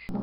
Hey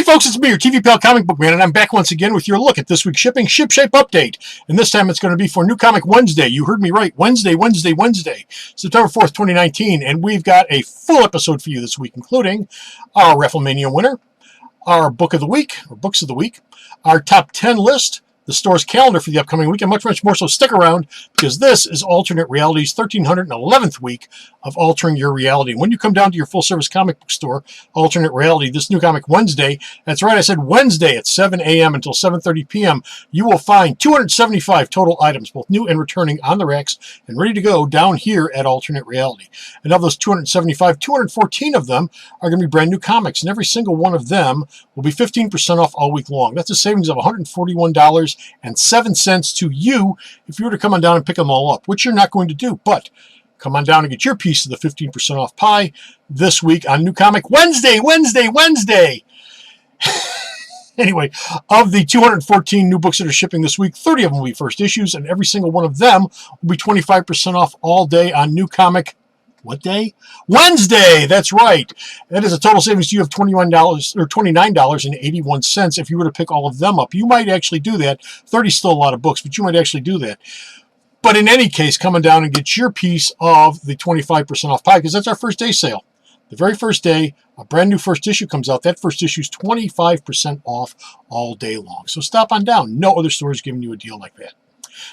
folks, it's me, your TV pal Comicbookman, and I'm back once again with your look at this week's shipping Shipshape update. And this time it's going to be for New Comic Wednesday. You heard me right, Wednesday, September 4th, 2019. And we've got a full episode for you this week, including our Rafflemania winner, our book of the week, or books of the week, our top 10 list, the store's calendar for the upcoming week, and much, much more. So stick around, because this is Alternate Reality's 1311th week of altering your reality. When you come down to your full-service comic book store, Alternate Reality, this New Comic Wednesday, that's right, I said Wednesday at 7 a.m. until 7:30 p.m., you will find 275 total items, both new and returning, on the racks and ready to go down here at Alternate Reality. And of those 275, 214 of them are going to be brand new comics, and every single one of them will be 15% off all week long. That's a savings of $141.07 to you if you were to come on down and pick them all up, which you're not going to do, but come on down and get your piece of the 15% off pie this week on New Comic Wednesday. Anyway, of the 214 new books that are shipping this week, 30 of them will be first issues, and every single one of them will be 25% off all day on New Comic. What day? Wednesday! That's right. That is a total savings to you of $21 or $29.81 if you were to pick all of them up. You might actually do that. 30 is still a lot of books, but you might actually do that. But in any case, come on down and get your piece of the 25% off pie, because that's our first day sale. The very first day, a brand new first issue comes out. That first issue is 25% off all day long. So stop on down. No other store is giving you a deal like that.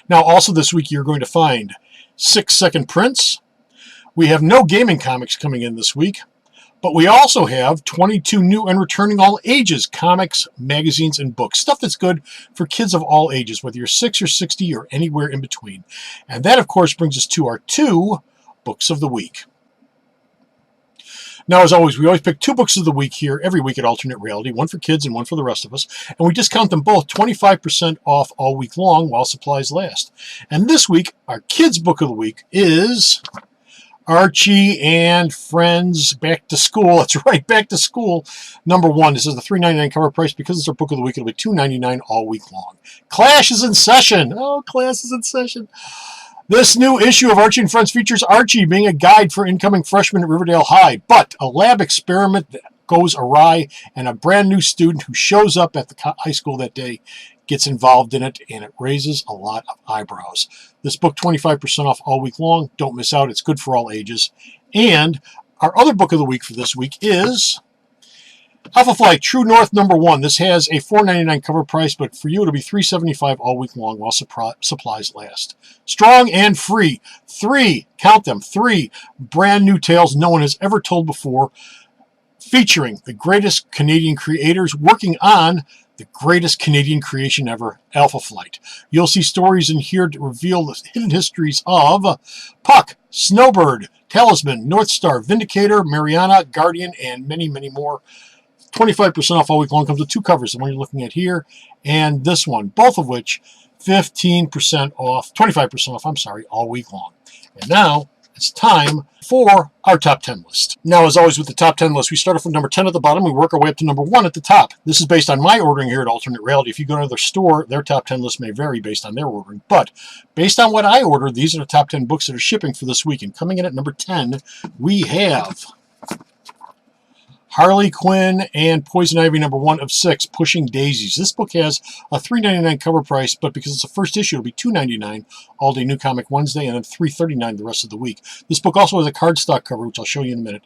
Now, also this week, you're going to find 6-second prints. We have no gaming comics coming in this week, but we also have 22 new and returning all ages comics, magazines, and books. Stuff that's good for kids of all ages, whether you're 6 or 60 or anywhere in between. And that, of course, brings us to our 2 books of the week. Now, as always, we always pick 2 books of the week here every week at Alternate Reality, one for kids and one for the rest of us. And we discount them both 25% off all week long while supplies last. And this week, our kids' book of the week is Archie and Friends Back to School. That's right, Back to School #1. This is the $3.99 cover price. Because it's our book of the week, it'll be $2.99 all week long. Clash is in session. Oh, class is in session. This new issue of Archie and Friends features Archie being a guide for incoming freshmen at Riverdale High, but a lab experiment that goes awry, and a brand new student who shows up at the high school that day gets involved in it, and it raises a lot of eyebrows. This book, 25% off all week long. Don't miss out. It's good for all ages. And our other book of the week for this week is Alpha Flight True North #1. This has a $4.99 cover price, but for you it'll be $3.75 all week long while supplies last. Strong and Free. 3, count them, 3 brand new tales no one has ever told before, featuring the greatest Canadian creators working on the greatest Canadian creation ever, Alpha Flight. You'll see stories in here to reveal the hidden histories of Puck, Snowbird, Talisman, North Star, Vindicator, Mariana, Guardian, and many, many more. 25% off all week long. Comes with 2 covers, the one you're looking at here and this one, both of which 25% off, all week long. And now it's time for our top 10 list. Now, as always with the top 10 list, we start off with number 10 at the bottom. We work our way up to number 1 at the top. This is based on my ordering here at Alternate Reality. If you go to their store, their top 10 list may vary based on their ordering. But based on what I ordered, these are the top 10 books that are shipping for this week. And coming in at number 10, we have Harley Quinn and Poison Ivy #1 of 6, Pushing Daisies. This book has a $3.99 cover price, but because it's a first issue, it'll be $2.99 all day New Comic Wednesday, and then $3.39 the rest of the week. This book also has a cardstock cover, which I'll show you in a minute.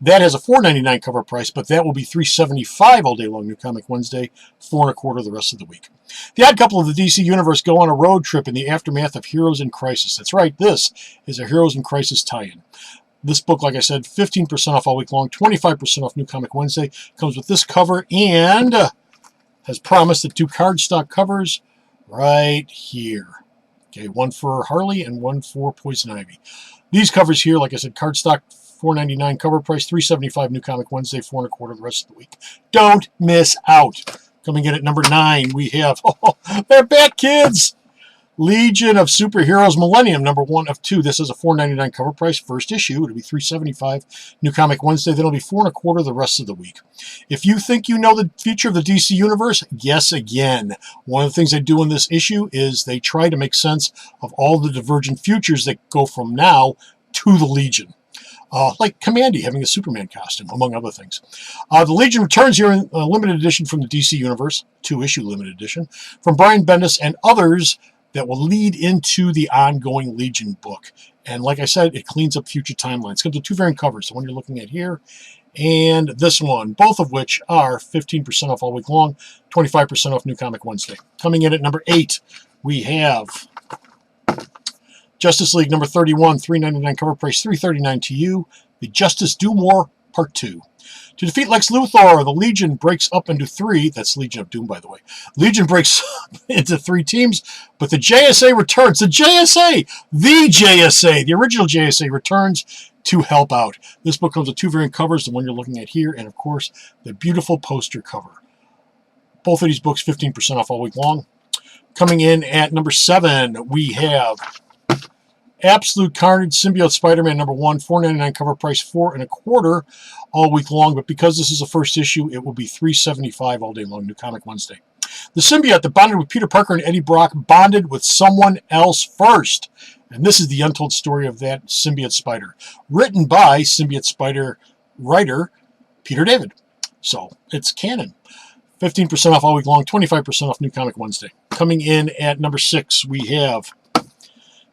That has a $4.99 cover price, but that will be $3.75 all day long New Comic Wednesday, $4.25 the rest of the week. The Odd Couple of the DC Universe go on a road trip in the aftermath of Heroes in Crisis. That's right, this is a Heroes in Crisis tie-in. This book, like I said, 15% off all week long, 25% off New Comic Wednesday. Comes with this cover and has promised the 2 cardstock covers right here. Okay, one for Harley and one for Poison Ivy. These covers here, like I said, cardstock, $4.99 cover price, $3.75 New Comic Wednesday, $4.25 the rest of the week. Don't miss out. Coming in at number 9, we have, they're back, kids! Legion of Superheroes Millennium, number 1 of 2. This is a $4.99 cover price. First issue, it'll be $3.75. New Comic Wednesday, then it'll be $4.25 the rest of the week. If you think you know the future of the DC Universe, guess again. One of the things they do in this issue is they try to make sense of all the divergent futures that go from now to the Legion. Like Commandy having a Superman costume, among other things. The Legion returns here in a limited edition from the DC Universe, 2-issue limited edition, from Brian Bendis and others that will lead into the ongoing Legion book. And like I said, it cleans up future timelines. It comes with 2 variant covers, the one you're looking at here and this one, both of which are 15% off all week long, 25% off New Comic Wednesday. Coming in at number 8, we have Justice League number 31, $3.99 cover price, $3.39 to you. The Justice Do More Part 2. To defeat Lex Luthor, the Legion breaks up into 3. That's Legion of Doom, by the way. Legion breaks up into 3 teams, but the JSA returns. The JSA, the original JSA returns to help out. This book comes with 2 variant covers, the one you're looking at here, and of course, the beautiful poster cover. Both of these books, 15% off all week long. Coming in at number 7, we have Absolute Carnage Symbiote Spider-Man number 1, $4.99 cover price, $4.25 all week long. But because this is a first issue, it will be $3.75 all day long. New Comic Wednesday. The symbiote that bonded with Peter Parker and Eddie Brock bonded with someone else first. And this is the untold story of that symbiote spider. Written by symbiote spider writer Peter David. So it's canon. 15% off all week long, 25% off New Comic Wednesday. Coming in at number 6, we have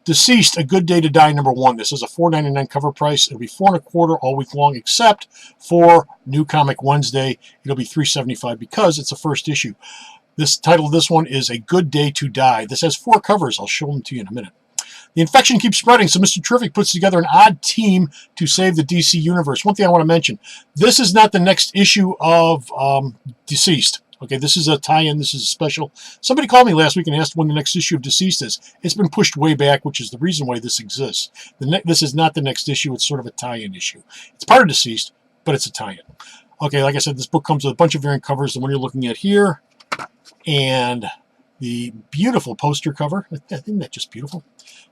Deceased, A Good Day to Die, number 1. This is a $4.99 cover price. It'll be $4.25 all week long, except for New Comic Wednesday. It'll be $3.75 because it's a first issue. This title of this one is A Good Day to Die. This has 4 covers. I'll show them to you in a minute. The infection keeps spreading, so Mr. Terrific puts together an odd team to save the DC Universe. One thing I want to mention, this is not the next issue of Deceased. Okay, this is a tie-in. This is a special. Somebody called me last week and asked when the next issue of Deceased is. It's been pushed way back, which is the reason why this exists. This is not the next issue. It's sort of a tie-in issue. It's part of Deceased, but it's a tie-in. Okay, like I said, this book comes with a bunch of variant covers. The one you're looking at here, and the beautiful poster cover. Isn't that just beautiful?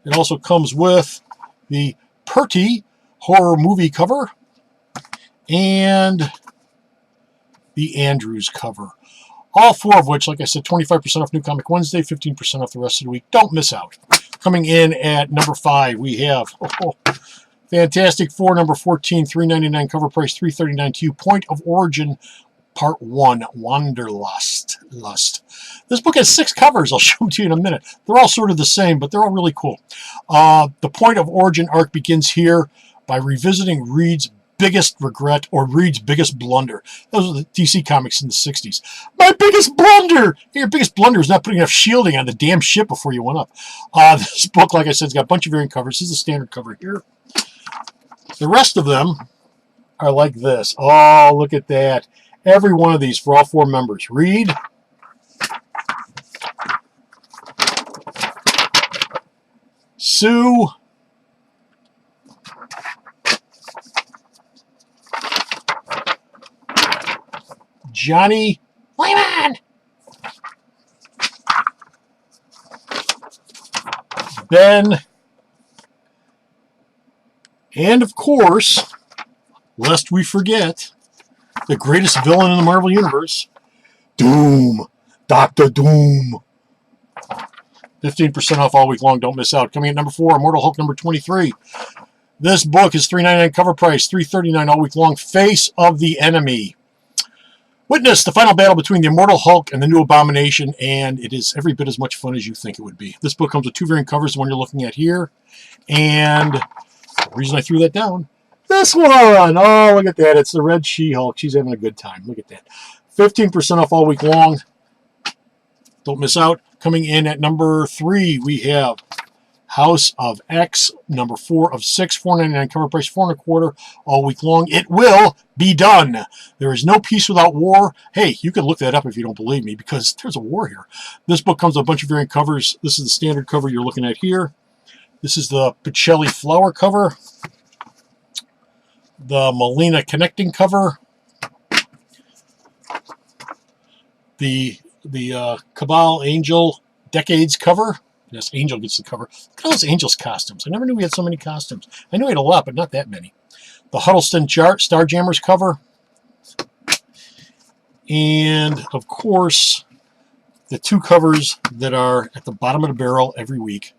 It also comes with the Purty horror movie cover and the Andrews cover. All 4 of which, like I said, 25% off New Comic Wednesday, 15% off the rest of the week. Don't miss out. Coming in at number 5, we have Fantastic Four number 14, $3.99 cover price, $3.39 to you. Point of Origin Part 1, Wanderlust. This book has 6 covers. I'll show them to you in a minute. They're all sort of the same, but they're all really cool. The Point of Origin arc begins here by revisiting Reed's biggest regret or Reed's biggest blunder. Those were the DC comics in the 60s. My biggest blunder! Your biggest blunder is not putting enough shielding on the damn ship before you went up. This book, like I said, has got a bunch of variant covers. This is a standard cover here. The rest of them are like this. Oh, look at that. Every one of these for all 4 members. Reed, Sue, Johnny Lyman, Ben, and of course, lest we forget, the greatest villain in the Marvel Universe, Doom, Dr. Doom. 15% off all week long. Don't miss out. Coming at number 4, Immortal Hulk number 23. This book is $3.99 cover price, $3.39 all week long. Face of the Enemy. Witness the final battle between the Immortal Hulk and the New Abomination, and it is every bit as much fun as you think it would be. This book comes with 2 variant covers, the one you're looking at here, and the reason I threw that down, this one. Oh, look at that. It's the Red She-Hulk. She's having a good time. Look at that. 15% off all week long. Don't miss out. Coming in at number 3, we have House of X, number 4 of 6, $4.99 cover price, $4.25 all week long. It will be done. There is no peace without war. Hey, you can look that up if you don't believe me, because there's a war here. This book comes with a bunch of variant covers. This is the standard cover you're looking at here. This is the Pacelli flower cover, the Molina connecting cover, the Cabal Angel Decades cover, Yes, Angel gets the cover. Look at all those Angels costumes. I never knew we had so many costumes. I knew we had a lot, but not that many. The Huddleston Starjammers cover. And, of course, the two covers that are at the bottom of the barrel every week.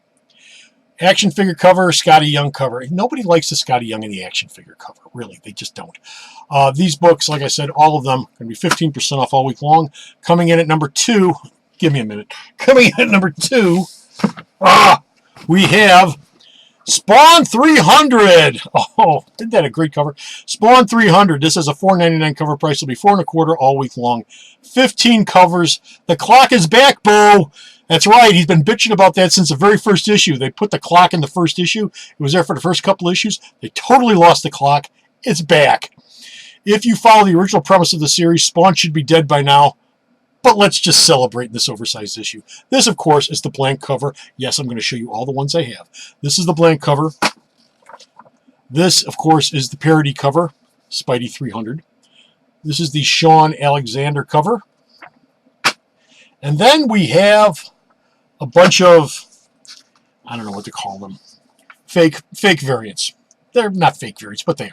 Action figure cover, Scotty Young cover. Nobody likes the Scotty Young in the action figure cover. Really, they just don't. These books, like I said, all of them are going to be 15% off all week long. Coming in at number 2, give me a minute. Coming in at number 2, we have Spawn 300. Oh, isn't that a great cover? Spawn 300. This is a $4.99 cover price. It'll be $4.25 all week long. 15 covers. The clock is back, Bo. That's right. He's been bitching about that since the very first issue. They put the clock in the first issue. It was there for the first couple issues. They totally lost the clock. It's back. If you follow the original premise of the series, Spawn should be dead by now. But let's just celebrate this oversized issue. This, of course, is the blank cover. Yes, I'm going to show you all the ones I have. This is the blank cover. This, of course, is the parody cover, Spidey 300. This is the Sean Alexander cover. And then we have a bunch of, I don't know what to call them, fake variants. They're not fake variants, but they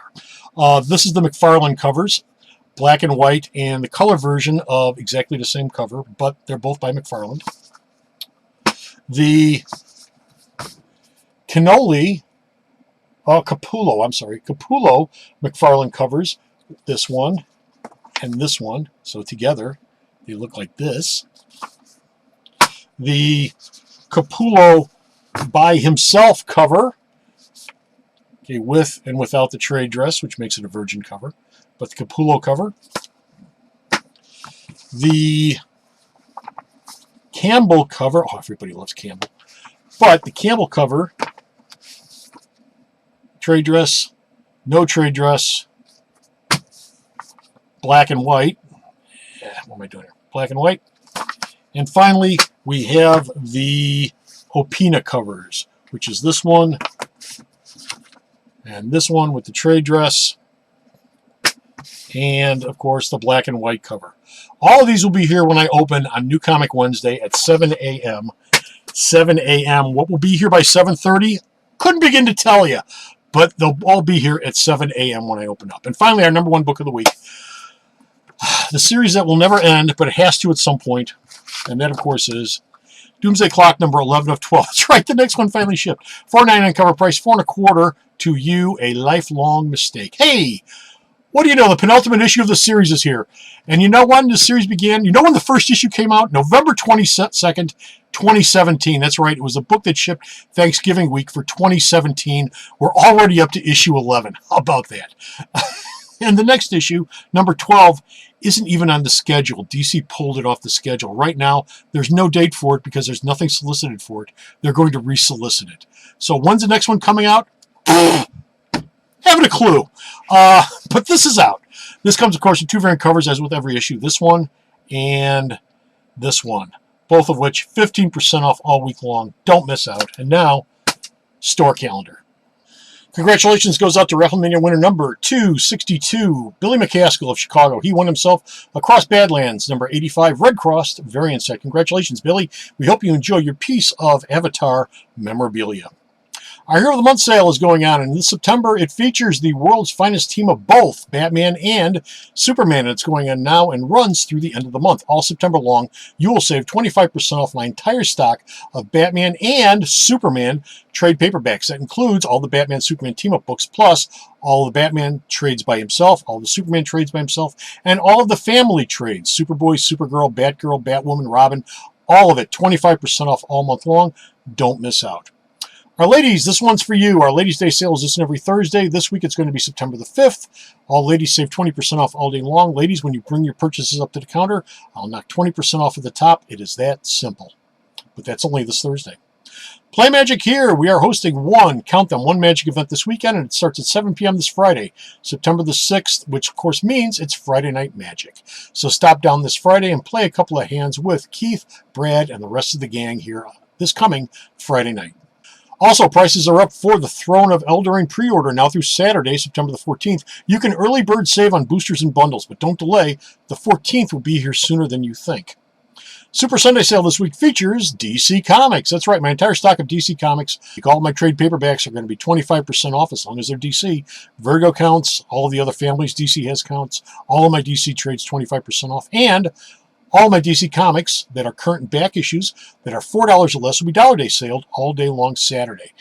are. This is the McFarlane covers, black and white, and the color version of exactly the same cover, but they're both by McFarlane. The Capullo McFarlane covers, this one and this one, so together they look like this. The Capullo by himself cover, okay, with and without the trade dress, which makes it a virgin cover. But the Capullo cover. The Campbell cover. Oh, everybody loves Campbell. But the Campbell cover, trade dress, no trade dress, black and white. What am I doing here? Black and white. And finally, we have the Opina covers, which is this one and this one with the trade dress. And, of course, the black and white cover. All of these will be here when I open on New Comic Wednesday at 7 a.m. 7 a.m. What will be here by 7:30? Couldn't begin to tell you. But they'll all be here at 7 a.m. when I open up. And finally, our number one book of the week. The series that will never end, but it has to at some point. And that, of course, is Doomsday Clock number 11 of 12. That's right, the next one finally shipped. $4.99 cover price, $4.25 to you, a lifelong mistake. Hey! What do you know? The penultimate issue of the series is here. And you know when the series began? You know when the first issue came out? November 22nd, 2017. That's right. It was a book that shipped Thanksgiving week for 2017. We're already up to issue 11. How about that? And the next issue, number 12, isn't even on the schedule. DC pulled it off the schedule. Right now, there's no date for it because there's nothing solicited for it. They're going to resolicit it. So when's the next one coming out? Haven't a clue. But this is out. This comes, of course, in two variant covers, as with every issue. This one and this one. Both of which, 15% off all week long. Don't miss out. And now, store calendar. Congratulations goes out to WrestleMania winner number 262, Billy McCaskill of Chicago. He won himself Across Badlands, number 85, Red Cross variant set. Congratulations, Billy. We hope you enjoy your piece of Avatar memorabilia. Our Hero of the Month sale is going on, and this September it features the world's finest team of both Batman and Superman. It's going on now and runs through the end of the month. All September long, you will save 25% off my entire stock of Batman and Superman trade paperbacks. That includes all the Batman Superman team-up books, plus all the Batman trades by himself, all the Superman trades by himself, and all of the family trades, Superboy, Supergirl, Batgirl, Batwoman, Robin, all of it, 25% off all month long. Don't miss out. Our ladies, this one's for you. Our Ladies' Day sale is this and every Thursday. This week it's going to be September the 5th. All ladies save 20% off all day long. Ladies, when you bring your purchases up to the counter, I'll knock 20% off at the top. It is that simple. But that's only this Thursday. Play Magic here. We are hosting one Magic event this weekend, and it starts at 7 p.m. this Friday, September the 6th, which of course means it's Friday Night Magic. So stop down this Friday and play a couple of hands with Keith, Brad, and the rest of the gang here this coming Friday night. Also, prices are up for the Throne of Eldaring pre-order now through Saturday, September the 14th. You can early bird save on boosters and bundles, but don't delay. The 14th will be here sooner than you think. Super Sunday sale this week features DC Comics. That's right, my entire stock of DC Comics. All my trade paperbacks are going to be 25% off as long as they're DC. Vertigo counts, all of the other families DC has counts, all of my DC trades 25% off, and all my DC Comics that are current and back issues that are $4 or less will be Dollar Day sale all day long Sunday.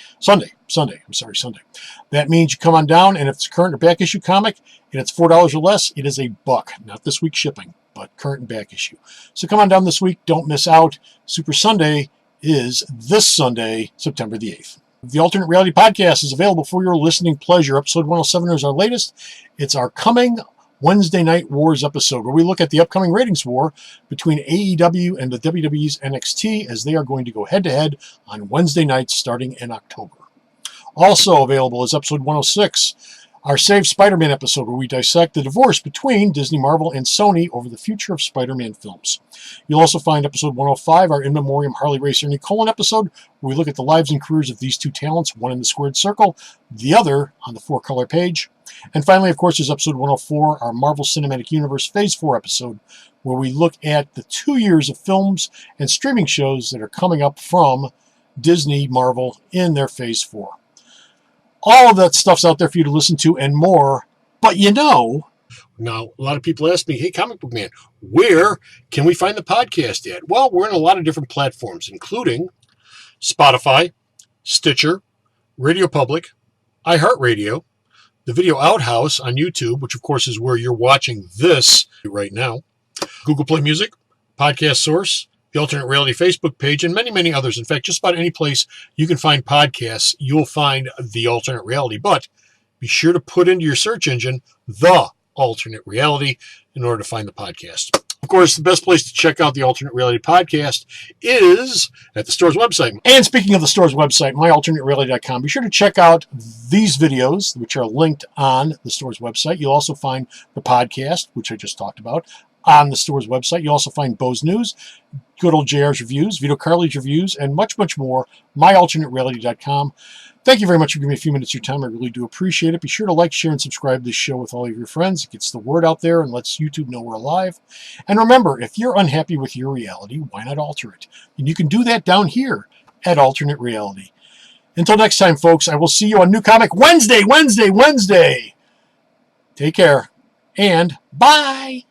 That means you come on down, and if it's a current or back issue comic and it's $4 or less, it is $1. Not this week's shipping, but current and back issue. So come on down this week. Don't miss out. Super Sunday is this Sunday, September the 8th. The Alternate Reality Podcast is available for your listening pleasure. Episode 107 is our latest. It's our coming Wednesday Night Wars episode, where we look at the upcoming ratings war between AEW and the WWE's NXT, as they are going to go head-to-head on Wednesday nights starting in October. Also available is episode 106, our Save Spider-Man episode, where we dissect the divorce between Disney, Marvel, and Sony over the future of Spider-Man films. You'll also find episode 105, our In Memoriam Harley Racer Nicole episode, where we look at the lives and careers of these two talents, one in the squared circle, the other on the 4-color page. And finally, of course, is episode 104, our Marvel Cinematic Universe Phase 4 episode, where we look at the 2 years of films and streaming shows that are coming up from Disney, Marvel in their Phase 4. All of that stuff's out there for you to listen to and more. But now, a lot of people ask me, hey, Comic Book Man, where can we find the podcast at? Well, we're in a lot of different platforms, including Spotify, Stitcher, Radio Public, iHeartRadio, the Video Outhouse on YouTube, which of course is where you're watching this right now, Google Play Music, Podcast Source, the Alternate Reality Facebook page, and many, many others. In fact, just about any place you can find podcasts, you'll find the Alternate Reality. But be sure to put into your search engine the Alternate Reality in order to find the podcast. Of course, the best place to check out the Alternate Reality podcast is at the store's website. And speaking of the store's website, myalternatereality.com, be sure to check out these videos, which are linked on the store's website. You'll also find the podcast, which I just talked about, on the store's website. You'll also find Bo's News, good old JR's reviews, Vito Carly's reviews, and much, much more. myalternatereality.com. Thank you very much for giving me a few minutes of your time. I really do appreciate it. Be sure to like, share, and subscribe to this show with all of your friends. It gets the word out there and lets YouTube know we're alive. And remember, if you're unhappy with your reality, why not alter it? And you can do that down here at Alternate Reality. Until next time, folks, I will see you on New Comic Wednesday. Take care, and bye!